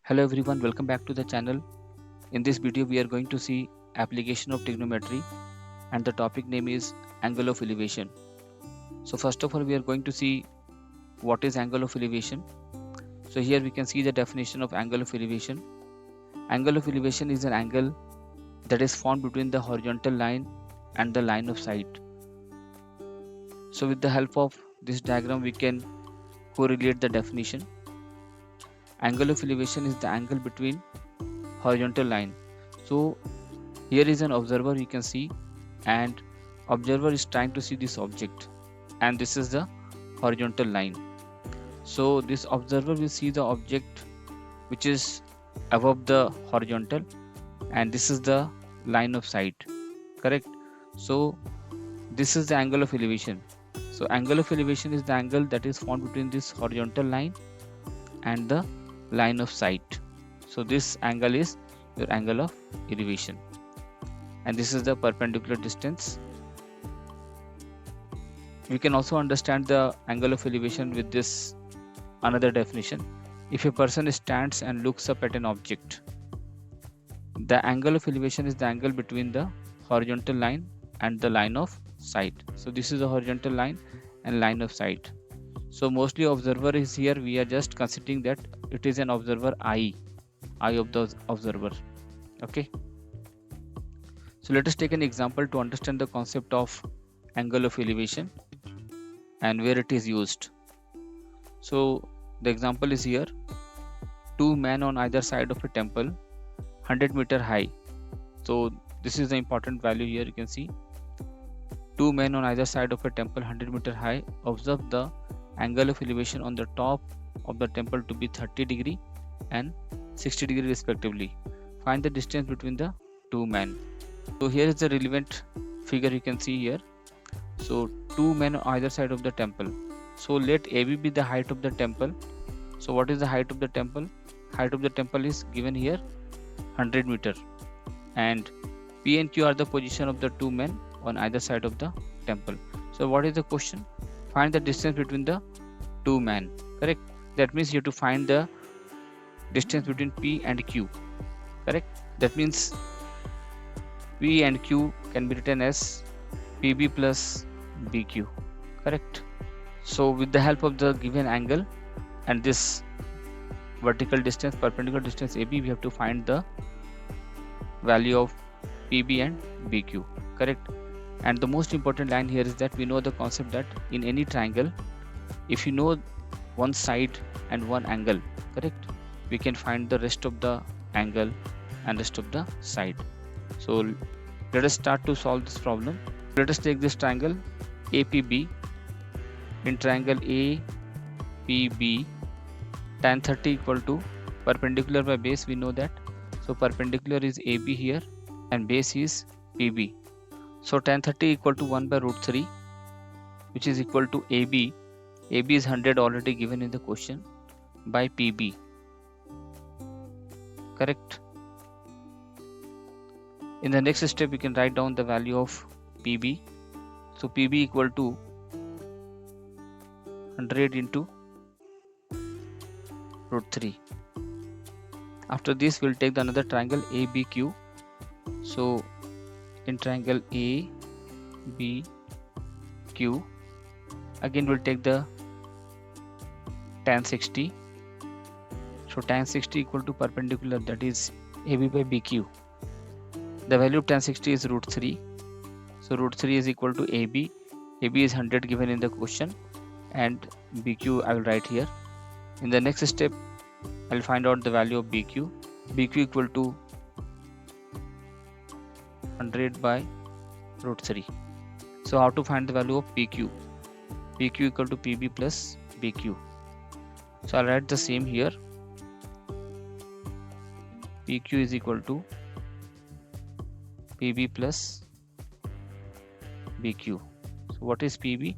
Hello everyone, welcome back to the channel. In this video we are going to see application of trigonometry and the topic name is angle of elevation. So first of all we are going to see what is angle of elevation. So here we can see the definition of angle of elevation. Angle of elevation is an angle that is formed between the horizontal line and the line of sight. So with the help of this diagram we can correlate the definition. Angle of elevation is the angle between horizontal line. So here is an observer you can see, and observer is trying to see this object, and this is the horizontal line. So this observer will see the object which is above the horizontal, and this is the line of sight, correct? So this is the angle of elevation. So angle of elevation is the angle that is formed between this horizontal line and the line of sight. So this angle is your angle of elevation, and this is the perpendicular distance. We can also understand the angle of elevation with this another definition. If a person stands and looks up at an object, the angle of elevation is the angle between the horizontal line and the line of sight. So this is the horizontal line and line of sight. So mostly observer is here, we are just considering that it is an observer eye of the observer. Okay, so let us take an example to understand the concept of angle of elevation and where it is used. So the example is here: two men on either side of a temple 100 meter high. So this is the important value here. You can see two men on either side of a temple 100 meter high. Observe the angle of elevation on the top of the temple to be 30 degree and 60 degree respectively. Find the distance between the two men. So here is the relevant figure you can see here. So two men on either side of the temple. So let AB be the height of the temple. So what is the height of the temple? Height of the temple is given here 100 meter, and P and Q are the position of the two men on either side of the temple. So what is the question? Find the distance between the two men, correct? That means you have to find the distance between P and Q, correct? That means P and Q can be written as PB plus BQ, correct? So with the help of the given angle and this vertical distance, perpendicular distance AB, we have to find the value of PB and BQ, correct? And the most important line here is that we know the concept that in any triangle, if you know one side and one angle, correct, we can find the rest of the angle and rest of the side. So let us start to solve this problem. Let us take this triangle APB. In triangle APB, tan 30 equal to perpendicular by base, we know that. So perpendicular is AB here and base is PB. So tan 30 equal to 1 by root 3, which is equal to AB. AB is 100 already given in the question, by PB, correct? In the next step we can write down the value of PB. So PB equal to 100 into root 3. After this we'll take the another triangle ABQ. So in triangle ABQ, again we'll take the tan 60. So tan 60 equal to perpendicular, that is AB by BQ. The value of tan 60 is root 3. So root 3 is equal to AB. AB is 100 given in the question, and BQ I will write here. In the next step I'll find out the value of BQ. BQ equal to 100 by root 3. So how to find the value of PQ? PQ equal to PB plus BQ. So I'll write the same here. PQ is equal to PB plus BQ. So what is PB?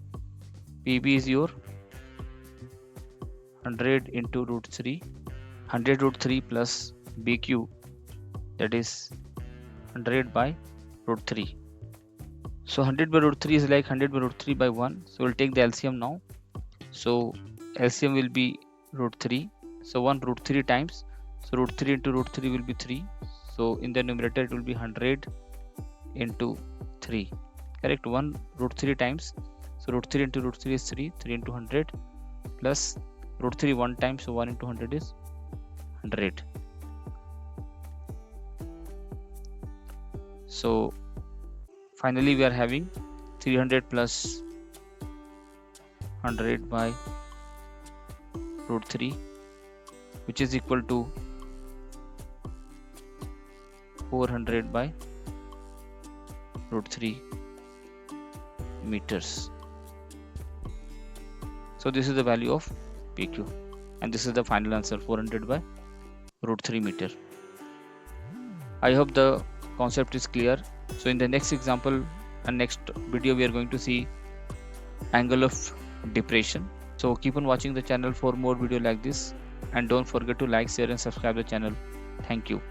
PB is your 100 into root 3, 100 root 3 plus BQ, that is 100 by root 3. So 100 by root 3 is like 100 by root 3 by 1. So we'll take the LCM now. So LCM will be root 3. So 1 root 3 times So root 3 into root 3 will be 3. So in the numerator it will be 100 into 3. Correct. 1 root 3 times. So root 3 into root 3 is 3. 3 into 100 plus root 3 1 time. So 1 into 100 is 100. So finally we are having 300 plus 100 by root 3, which is equal to 400 by root 3 meters. So this is the value of PQ, and this is the final answer, 400 by root 3 meter. I hope the concept is clear. So in the next example and next video we are going to see angle of depression. So keep on watching the channel for more video like this, and don't forget to like, share and subscribe the channel. Thank you.